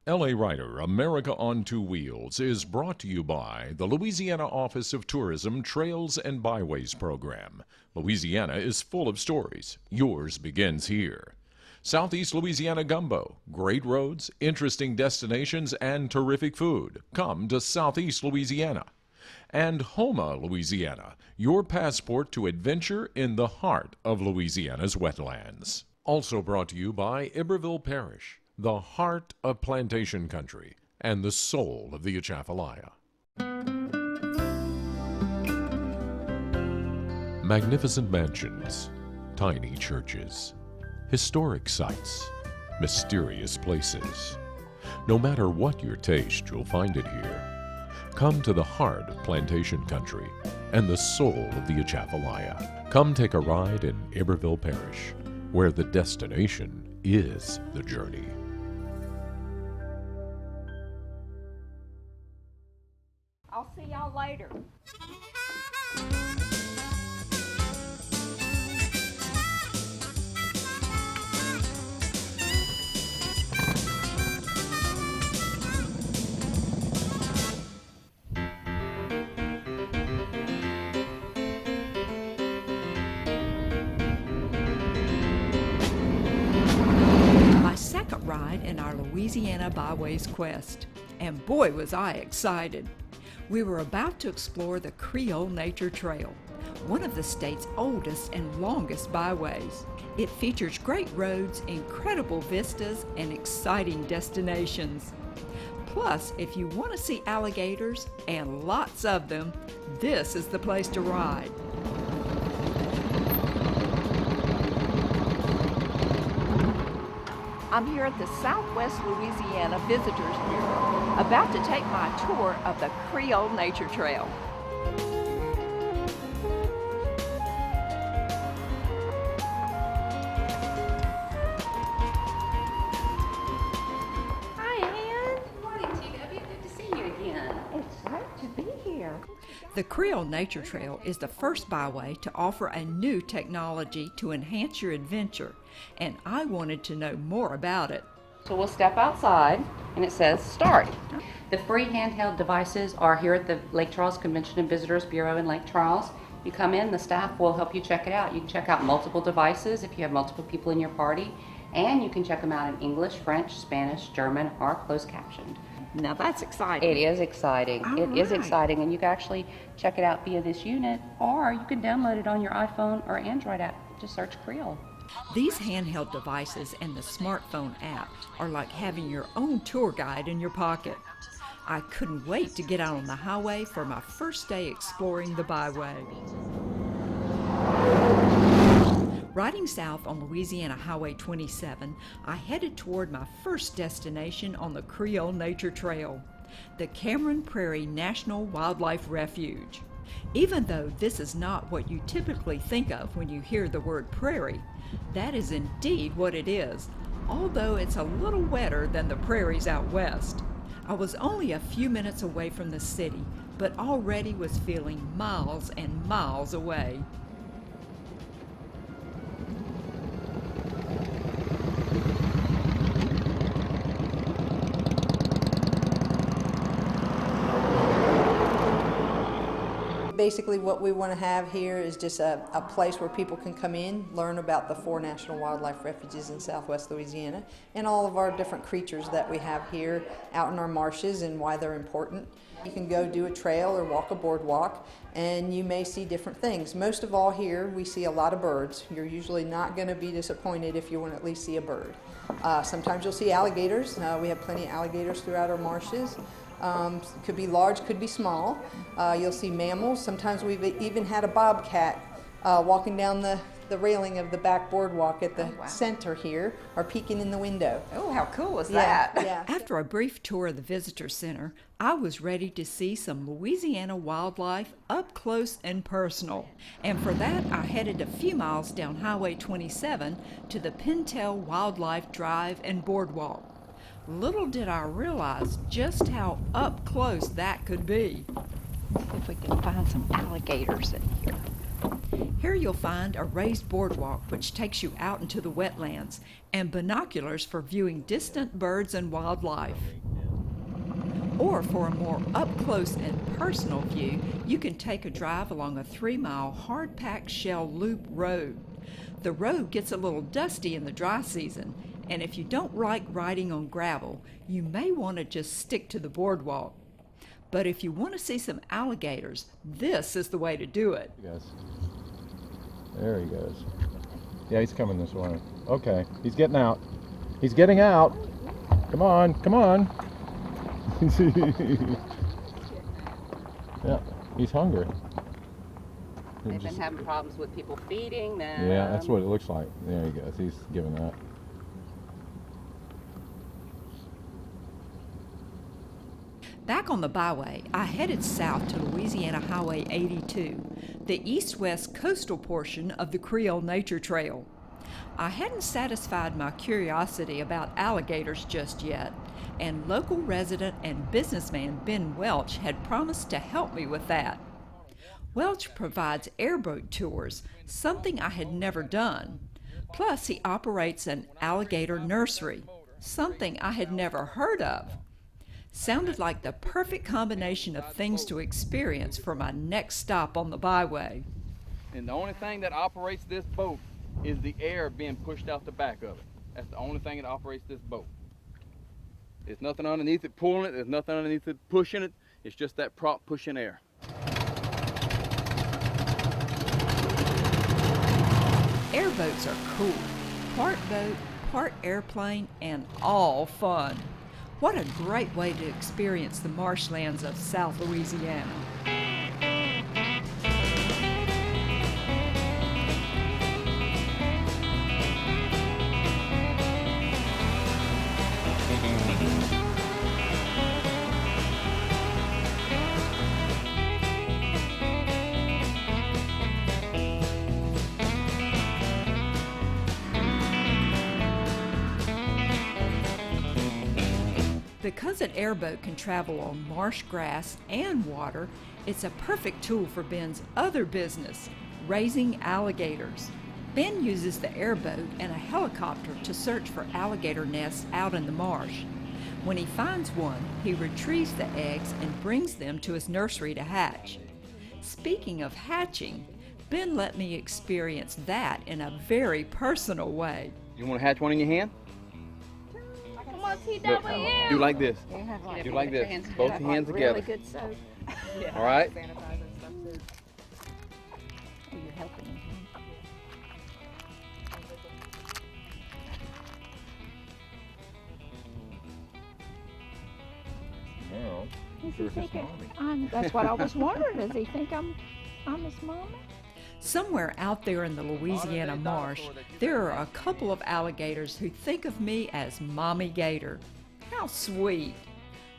LA Rider, America on Two Wheels is brought to you by the Louisiana Office of Tourism Trails and Byways Program. Louisiana is full of stories. Yours begins here. Southeast Louisiana Gumbo, great roads, interesting destinations, and terrific food. Come to Southeast Louisiana. And Houma, Louisiana, your passport to adventure in the heart of Louisiana's wetlands. Also brought to you by Iberville Parish, the heart of plantation country and the soul of the Atchafalaya. Magnificent mansions, tiny churches, historic sites, mysterious places. No matter what your taste, you'll find it here. Come to the heart of plantation country and the soul of the Atchafalaya. Come take a ride in Iberville Parish, where the destination is the journey. I'll see y'all later. My second ride in our Louisiana Byways quest, and boy was I excited. We were about to explore the Creole Nature Trail, one of the state's oldest and longest byways. It features great roads, incredible vistas, and exciting destinations. Plus, if you want to see alligators, and lots of them, this is the place to ride. I'm here at the Southwest Louisiana Visitors Bureau, about to take my tour of the Creole Nature Trail. Hi, Ann. Good morning, TW. Good to see you again. It's great to be here. The Creole Nature Trail is the first byway to offer a new technology to enhance your adventure, and I wanted to know more about it. So we'll step outside, and it says start. The free handheld devices are here at the Lake Charles Convention and Visitors Bureau in Lake Charles. You come in, the staff will help you check it out. You can check out multiple devices if you have multiple people in your party, and you can check them out in English, French, Spanish, German, or closed captioned. Now that's exciting. It is exciting. It is exciting, and you can actually check it out via this unit, or you can download it on your iPhone or Android app. Just search Creole. These handheld devices and the smartphone app are like having your own tour guide in your pocket. I couldn't wait to get out on the highway for my first day exploring the byway. Riding south on Louisiana Highway 27, I headed toward my first destination on the Creole Nature Trail, the Cameron Prairie National Wildlife Refuge. Even though this is not what you typically think of when you hear the word prairie, that is indeed what it is, although it's a little wetter than the prairies out west. I was only a few minutes away from the city, but already was feeling miles and miles away. Basically what we want to have here is just a place where people can come in, learn about the 4 national wildlife refuges in southwest Louisiana and all of our different creatures that we have here out in our marshes and why they're important. You can go do a trail or walk a boardwalk and you may see different things. Most of all here we see a lot of birds. You're usually not going to be disappointed if you want to at least see a bird. Sometimes you'll see alligators. We have plenty of alligators throughout our marshes. Could be large, could be small. You'll see mammals. Sometimes we've even had a bobcat walking down the railing of the back boardwalk at the center here, or peeking in the window. Oh, how cool is that? Yeah. After a brief tour of the visitor center, I was ready to see some Louisiana wildlife up close and personal. And for that, I headed a few miles down Highway 27 to the Pintail Wildlife Drive and Boardwalk. Little did I realize just how up close that could be. See if we can find some alligators in here. Here you'll find a raised boardwalk which takes you out into the wetlands and binoculars for viewing distant birds and wildlife. Or for a more up-close and personal view, you can take a drive along a 3-mile hard-packed shell loop road. The road gets a little dusty in the dry season, and if you don't like riding on gravel, you may want to just stick to the boardwalk. But if you want to see some alligators, this is the way to do it. Yes. There he goes. Yeah, he's coming this way. Okay, he's getting out. He's getting out. Come on, come on. Yeah, he's hungry. They've been having problems with people feeding them. Yeah, that's what it looks like. There he goes. He's giving that. Back on the byway, I headed south to Louisiana Highway 82, the east-west coastal portion of the Creole Nature Trail. I hadn't satisfied my curiosity about alligators just yet, and local resident and businessman Ben Welch had promised to help me with that. Welch provides airboat tours, something I had never done. Plus, he operates an alligator nursery, something I had never heard of. Sounded like the perfect combination of things to experience for my next stop on the byway. And the only thing that operates this boat is the air being pushed out the back of it. That's the only thing that operates this boat. There's nothing underneath it pulling it, there's nothing underneath it pushing it. It's just that prop pushing air. Airboats are cool. Part boat, part airplane, and all fun. What a great way to experience the marshlands of South Louisiana. Because an airboat can travel on marsh grass and water, it's a perfect tool for Ben's other business, raising alligators. Ben uses the airboat and a helicopter to search for alligator nests out in the marsh. When he finds one, he retrieves the eggs and brings them to his nursery to hatch. Speaking of hatching, Ben let me experience that in a very personal way. You want to hatch one in your hand? Look, do like this. Do like this. Both your hands together. Really good soap. All right? Oh, you're helping him. Now, Does sure he his think mommy. that's what I was wondering. Does he think I'm his mama? Somewhere out there in the Louisiana marsh, there are a couple of alligators who think of me as Mommy Gator. How sweet.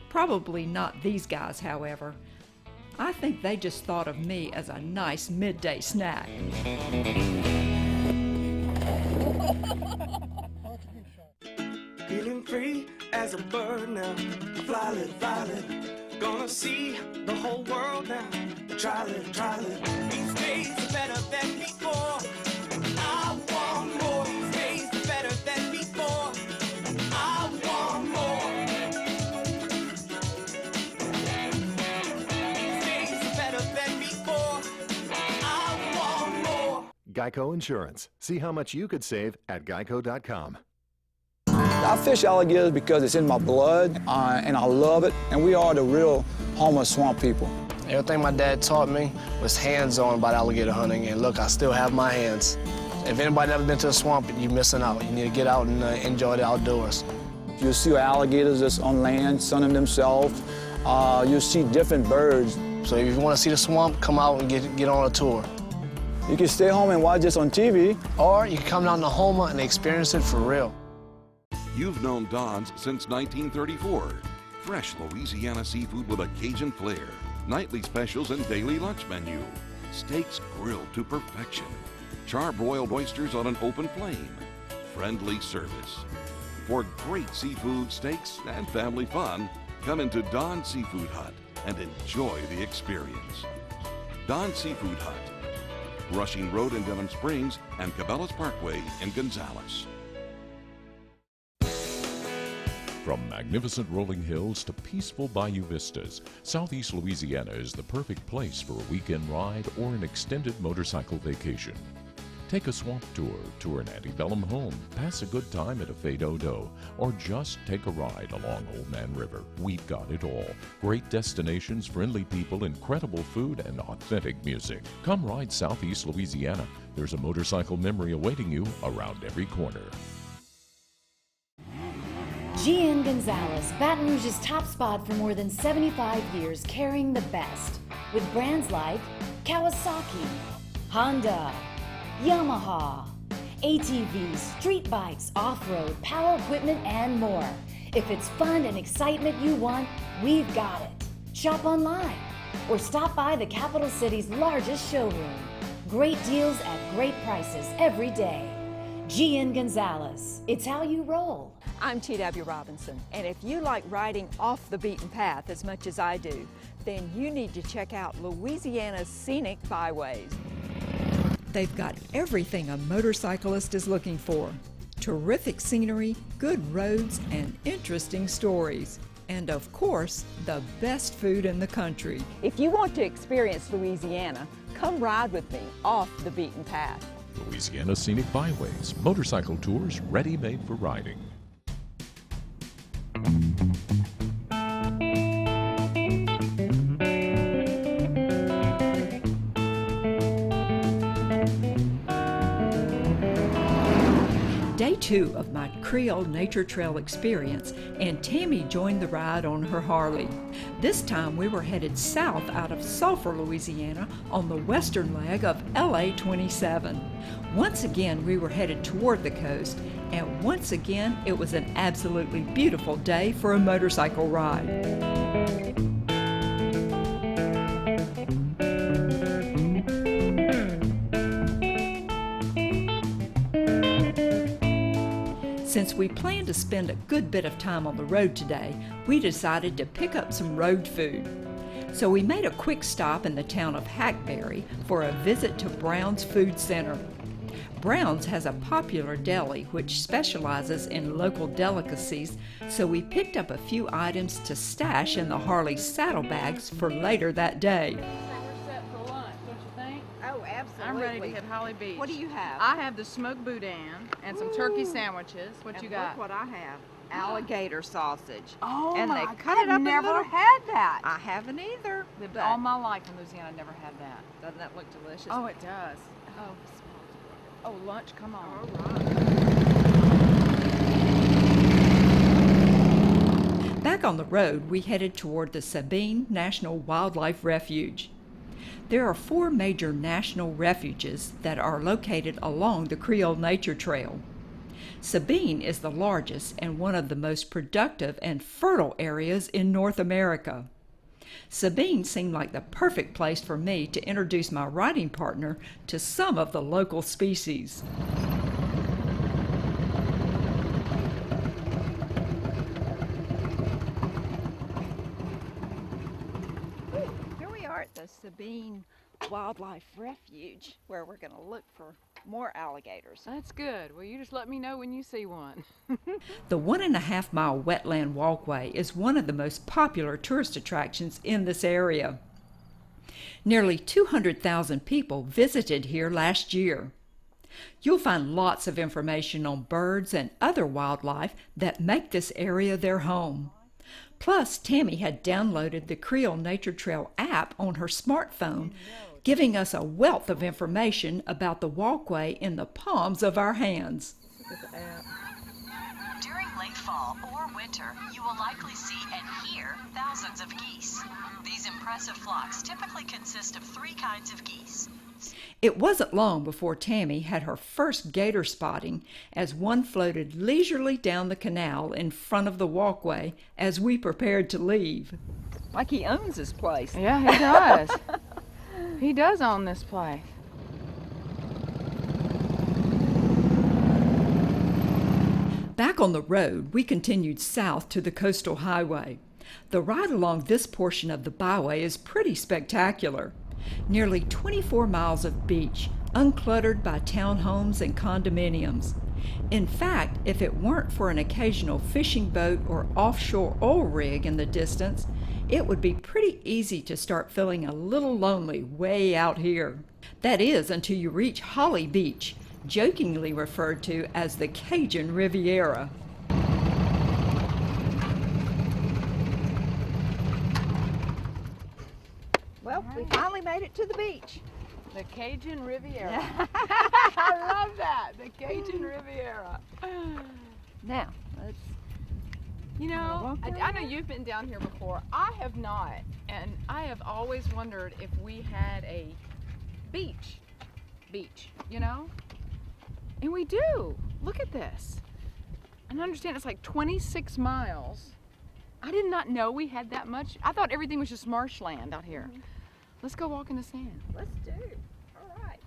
Probably not these guys, however. I think they just thought of me as a nice midday snack. Feeling free as a bird now. Fly it. Gonna see the whole world now. Try it. These days are better than before. I want more. These days are better than before. I want more. These days are better than before. I want more. Geico Insurance. See how much you could save at geico.com. I fish alligators because it's in my blood, and I love it, and we are the real Homer swamp people. Everything my dad taught me was hands-on about alligator hunting, and look, I still have my hands. If anybody never been to a swamp, you're missing out. You need to get out and enjoy the outdoors. You see alligators that's on land, sunning themselves. You see different birds. So if you want to see the swamp, come out and get on a tour. You can stay home and watch this on TV. Or you can come down to Homer and experience it for real. You've known Don's since 1934. Fresh Louisiana seafood with a Cajun flair. Nightly specials and daily lunch menu. Steaks grilled to perfection. Charbroiled oysters on an open flame. Friendly service. For great seafood, steaks, and family fun, come into Don's Seafood Hut and enjoy the experience. Don's Seafood Hut. Rushing Road in Devon Springs, and Cabela's Parkway in Gonzales. From magnificent rolling hills to peaceful bayou vistas, Southeast Louisiana is the perfect place for a weekend ride or an extended motorcycle vacation. Take a swamp tour an antebellum home, pass a good time at a Fay-Do-Do, or just take a ride along Old Man River. We've got it all. Great destinations, friendly people, incredible food, and authentic music. Come ride Southeast Louisiana. There's a motorcycle memory awaiting you around every corner. GN Gonzales, Baton Rouge's top spot for more than 75 years, carrying the best. With brands like Kawasaki, Honda, Yamaha, ATVs, street bikes, off-road, power equipment, and more. If it's fun and excitement you want, we've got it. Shop online or stop by the capital city's largest showroom. Great deals at great prices every day. GN Gonzales, it's how you roll. I'm T.W. Robinson, and if you like riding off the beaten path as much as I do, then you need to check out Louisiana's scenic byways. They've got everything a motorcyclist is looking for. Terrific scenery, good roads, and interesting stories. And of course, the best food in the country. If you want to experience Louisiana, come ride with me off the beaten path. Louisiana Scenic Byways, motorcycle tours ready-made for riding. Day 2 of my Creole Nature Trail experience, and Tammy joined the ride on her Harley. This time we were headed south out of Sulphur, Louisiana, on the western leg of LA 27. Once again we were headed toward the coast, and once again it was an absolutely beautiful day for a motorcycle ride. Since we planned to spend a good bit of time on the road today, we decided to pick up some road food. So we made a quick stop in the town of Hackberry for a visit to Brown's Food Center. Brown's has a popular deli which specializes in local delicacies, so we picked up a few items to stash in the Harley saddlebags for later that day. I'm ready to hit Holly Beach. What do you have? I have the smoked boudin and some turkey sandwiches. What And you got? Look what I have. Alligator sausage. Oh, and my they cut it up I've in never little... had that. I haven't either. Lived but all my life in Louisiana, never had that. Doesn't that look delicious? Oh, it does. Oh, lunch, come on. All right. Back on the road, we headed toward the Sabine National Wildlife Refuge. There are 4 major national refuges that are located along the Creole Nature Trail. Sabine is the largest and one of the most productive and fertile areas in North America. Sabine seemed like the perfect place for me to introduce my riding partner to some of the local species. Here we are at the Sabine Wildlife Refuge, where we're going to look for more alligators. That's good. Well, you just let me know when you see one. The 1.5 mile wetland walkway is one of the most popular tourist attractions in this area. Nearly 200,000 people visited here last year. You'll find lots of information on birds and other wildlife that make this area their home. Plus, Tammy had downloaded the Creole Nature Trail app on her smartphone, giving us a wealth of information about the walkway in the palms of our hands. During late fall or winter, you will likely see and hear thousands of geese. These impressive flocks typically consist of 3 kinds of geese. It wasn't long before Tammy had her first gator spotting as one floated leisurely down the canal in front of the walkway as we prepared to leave. Like he owns this place. Yeah, he does. He does own this place. Back on the road, we continued south to the coastal highway. The ride along this portion of the byway is pretty spectacular. Nearly 24 miles of beach, uncluttered by townhomes and condominiums. In fact, if it weren't for an occasional fishing boat or offshore oil rig in the distance, it would be pretty easy to start feeling a little lonely way out here. That is, until you reach Holly Beach, jokingly referred to as the Cajun Riviera. Well, we finally made it to the beach. The Cajun Riviera. I love that. The Cajun Riviera. Now, let's... You know, I know you've been down here before. I have not. And I have always wondered if we had a beach, you know? And we do. Look at this. And I understand it's like 26 miles. I did not know we had that much. I thought everything was just marshland out here. Let's go walk in the sand. Let's do. All right.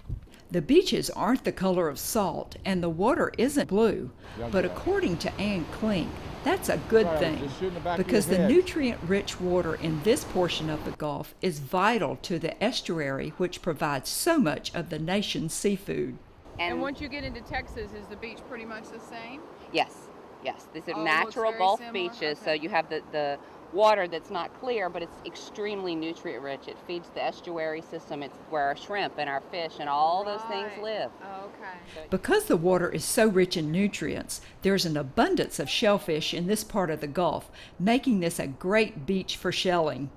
The beaches aren't the color of salt, and the water isn't blue. But according to Ann Klink, that's a good thing, because the nutrient-rich water in this portion of the Gulf is vital to the estuary, which provides so much of the nation's seafood. And once you get into Texas, is the beach pretty much the same? Yes, yes. These are natural Gulf beaches, so you have the water that's not clear, but it's extremely nutrient rich. It feeds the estuary system. It's where our shrimp and our fish and all those things live. Okay. Because the water is so rich in nutrients, there's an abundance of shellfish in this part of the Gulf, making this a great beach for shelling.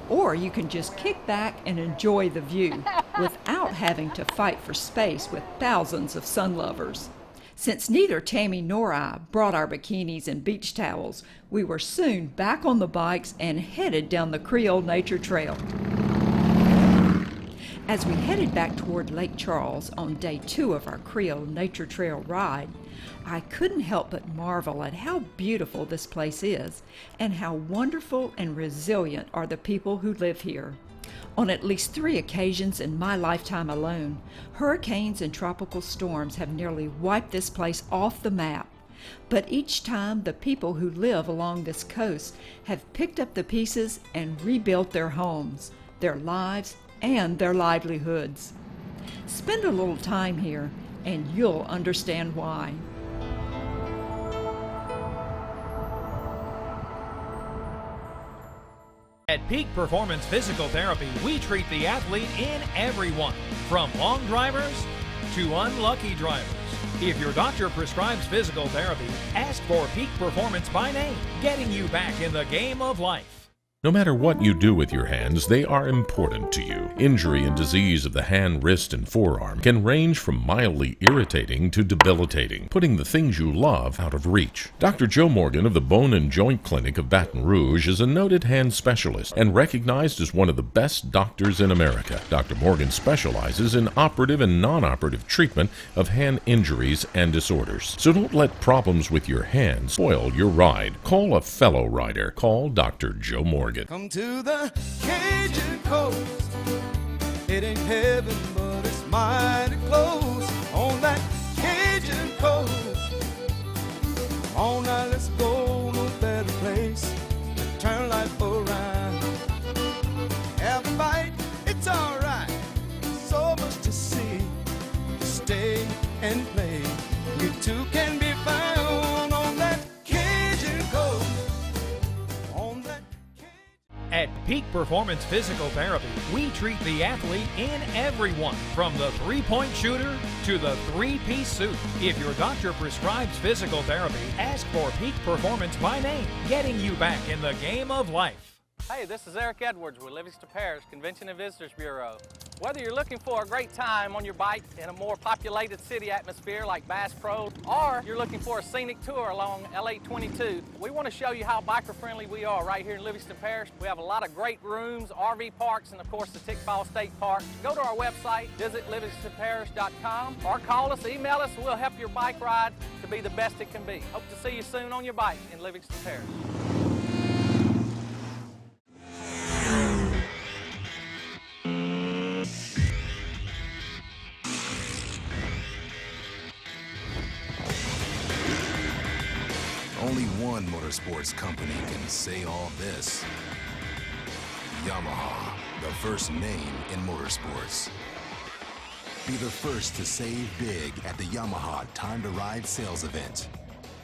Or you can just kick back and enjoy the view without having to fight for space with thousands of sun lovers. Since neither Tammy nor I brought our bikinis and beach towels, we were soon back on the bikes and headed down the Creole Nature Trail. As we headed back toward Lake Charles on day 2 of our Creole Nature Trail ride, I couldn't help but marvel at how beautiful this place is and how wonderful and resilient are the people who live here. On at least 3 occasions in my lifetime alone, hurricanes and tropical storms have nearly wiped this place off the map. But each time, the people who live along this coast have picked up the pieces and rebuilt their homes, their lives, and their livelihoods. Spend a little time here, and you'll understand why. At Peak Performance Physical Therapy, we treat the athlete in everyone, from long drivers to unlucky drivers. If your doctor prescribes physical therapy, ask for Peak Performance by name, getting you back in the game of life. No matter what you do with your hands, they are important to you. Injury and disease of the hand, wrist, and forearm can range from mildly irritating to debilitating, putting the things you love out of reach. Dr. Joe Morgan of the Bone and Joint Clinic of Baton Rouge is a noted hand specialist and recognized as one of the best doctors in America. Dr. Morgan specializes in operative and non-operative treatment of hand injuries and disorders. So don't let problems with your hands spoil your ride. Call a fellow rider. Call Dr. Joe Morgan. Come to the Cajun coast. It ain't heaven, but it's mighty close on that Cajun coast. All night, let's go, no better place to turn life around. Have a bite, it's alright. So much to see, to stay and play. You two can be found on that Cajun coast. At Peak Performance Physical Therapy, we treat the athlete in everyone, from the three-point shooter to the three-piece suit. If your doctor prescribes physical therapy, ask for Peak Performance by name, getting you back in the game of life. Hey, this is Eric Edwards with Livingston Parish Convention and Visitors Bureau. Whether you're looking for a great time on your bike in a more populated city atmosphere like Bass Pro, or you're looking for a scenic tour along LA-22, we want to show you how biker-friendly we are right here in Livingston Parish. We have a lot of great rooms, RV parks, and of course the Tickfall State Park. Go to our website, visit livingstonparish.com, or call us, email us, and we'll help your bike ride to be the best it can be. Hope to see you soon on your bike in Livingston Parish. Only one motorsports company can say all this. Yamaha, the first name in motorsports. Be the first to save big at the Yamaha Time to Ride sales event.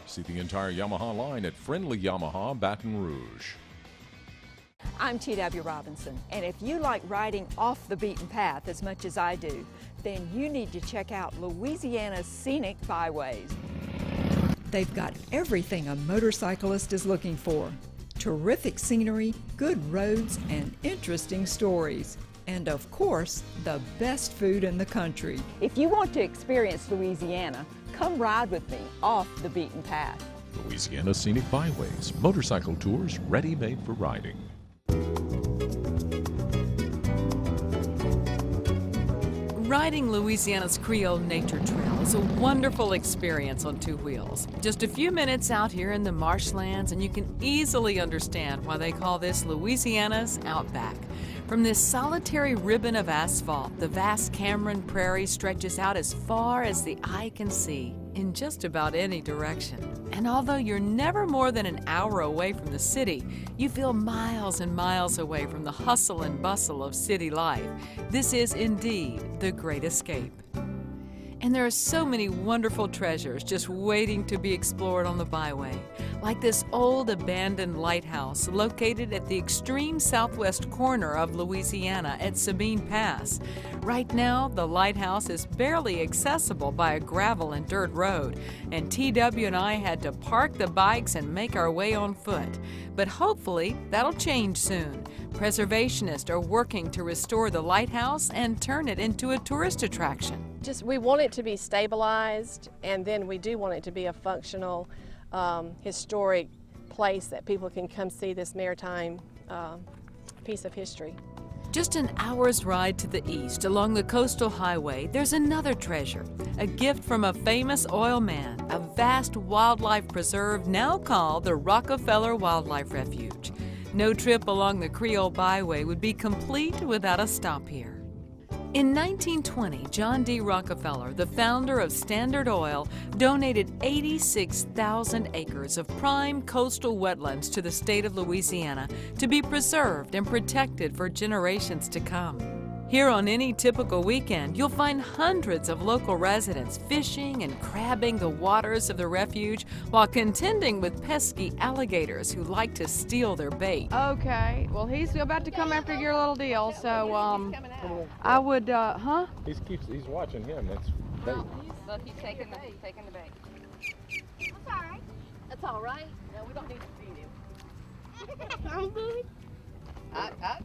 See the entire Yamaha line at Friendly Yamaha, Baton Rouge. I'm T.W. Robinson, and if you like riding off the beaten path as much as I do, then you need to check out Louisiana's scenic byways. They've got everything a motorcyclist is looking for. Terrific scenery, good roads, and interesting stories. And of course, the best food in the country. If you want to experience Louisiana, come ride with me off the beaten path. Louisiana Scenic Byways, motorcycle tours ready-made for riding. Riding Louisiana's Creole Nature Trail is a wonderful experience on two wheels. Just a few minutes out here in the marshlands and you can easily understand why they call this Louisiana's Outback. From this solitary ribbon of asphalt, the vast Cameron Prairie stretches out as far as the eye can see in just about any direction. And although you're never more than an hour away from the city, you feel miles and miles away from the hustle and bustle of city life. This is indeed the Great Escape. And there are so many wonderful treasures just waiting to be explored on the byway, like this old abandoned lighthouse located at the extreme southwest corner of Louisiana at Sabine Pass. Right now, the lighthouse is barely accessible by a gravel and dirt road, and TW and I had to park the bikes and make our way on foot. But hopefully, that'll change soon. Preservationists are working to restore the lighthouse and turn it into a tourist attraction. We want it to be stabilized, and then we do want it to be a functional, historic place that people can come see this maritime piece of history. Just an hour's ride to the east along the coastal highway, there's another treasure, a gift from a famous oil man, a vast wildlife preserve now called the Rockefeller Wildlife Refuge. No trip along the Creole Byway would be complete without a stop here. In 1920, John D. Rockefeller, the founder of Standard Oil, donated 86,000 acres of prime coastal wetlands to the state of Louisiana to be preserved and protected for generations to come. Here on any typical weekend, you'll find hundreds of local residents fishing and crabbing the waters of the refuge while contending with pesky alligators who like to steal their bait. Okay, well he's about to come after your little deal, so I would, He's watching him. That's bait. Look, he's taking the bait. That's all right. That's all right. No, we don't need to feed him. I'm good. Up.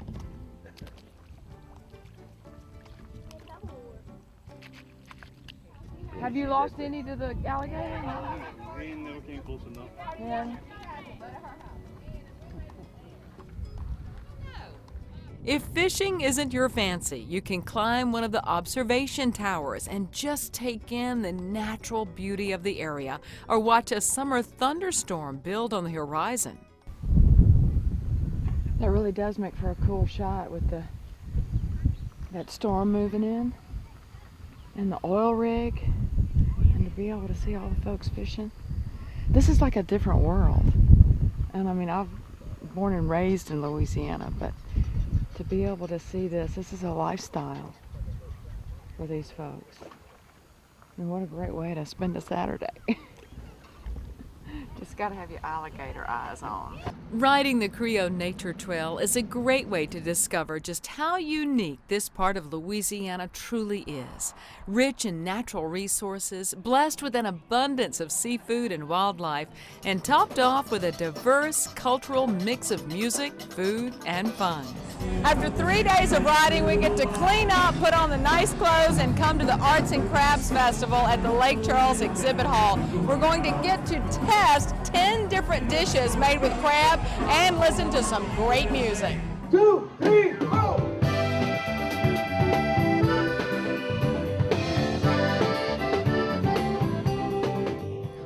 have you lost any to the alligator? We ain't never came close enough. Yeah. If fishing isn't your fancy, you can climb one of the observation towers and just take in the natural beauty of the area, or watch a summer thunderstorm build on the horizon. That really does make for a cool shot with that storm moving in and the oil rig, and to be able to see all the folks fishing. This is like a different world. And I mean, I've born and raised in Louisiana, but to be able to see this is a lifestyle for these folks. And what a great way to spend a Saturday. Just gotta have your alligator eyes on. Riding the Creole Nature Trail is a great way to discover just how unique this part of Louisiana truly is. Rich in natural resources, blessed with an abundance of seafood and wildlife, and topped off with a diverse cultural mix of music, food, and fun. After 3 days of riding, we get to clean up, put on the nice clothes, and come to the Arts and Crafts Festival at the Lake Charles Exhibit Hall. We're going to get to test 10 different dishes made with crab and listen to some great music. 2, 3, 4.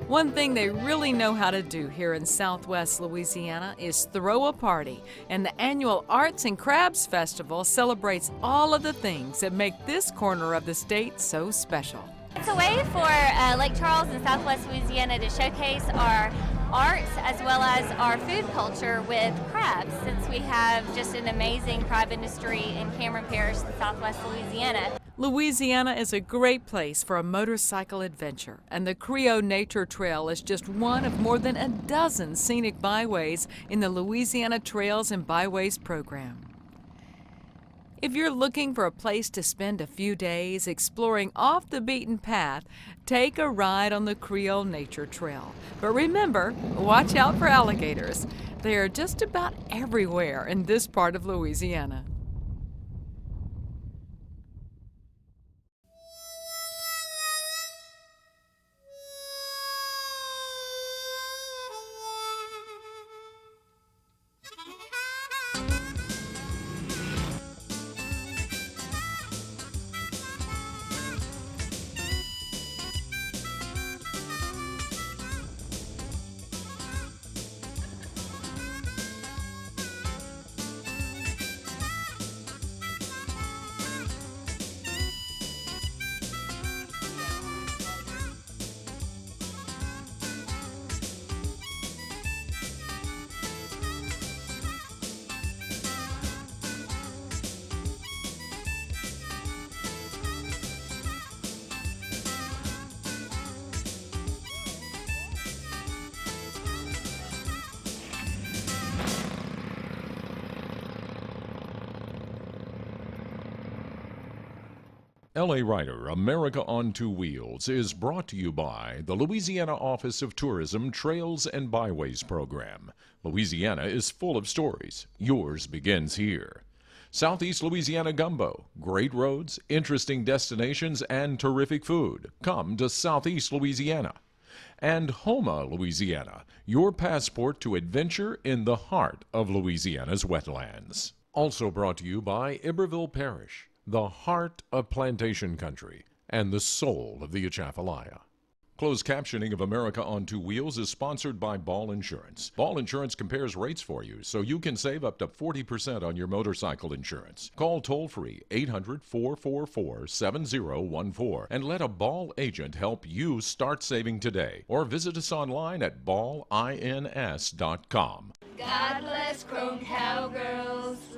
One thing they really know how to do here in Southwest Louisiana is throw a party, and the annual Arts and Crafts Festival celebrates all of the things that make this corner of the state so special. It's a way for Lake Charles and Southwest Louisiana to showcase our arts as well as our food culture with crabs, since we have just an amazing crab industry in Cameron Parish, southwest Louisiana. Louisiana is a great place for a motorcycle adventure, and the Creole Nature Trail is just one of more than a dozen scenic byways in the Louisiana Trails and Byways program. If you're looking for a place to spend a few days exploring off the beaten path, take a ride on the Creole Nature Trail. But remember, watch out for alligators. They are just about everywhere in this part of Louisiana. L.A. Rider, America on Two Wheels is brought to you by the Louisiana Office of Tourism Trails and Byways program. Louisiana is full of stories. Yours begins here. Southeast Louisiana Gumbo, great roads, interesting destinations, and terrific food. Come to Southeast Louisiana. And Houma, Louisiana, your passport to adventure in the heart of Louisiana's wetlands. Also brought to you by Iberville Parish, the heart of plantation country and the soul of the Atchafalaya. Closed captioning of America on Two Wheels is sponsored by Ball Insurance. Ball Insurance compares rates for you so you can save up to 40% on your motorcycle insurance. Call toll-free 800-444-7014 and let a Ball agent help you start saving today. Or visit us online at ballins.com. God bless Chrome Cowgirls.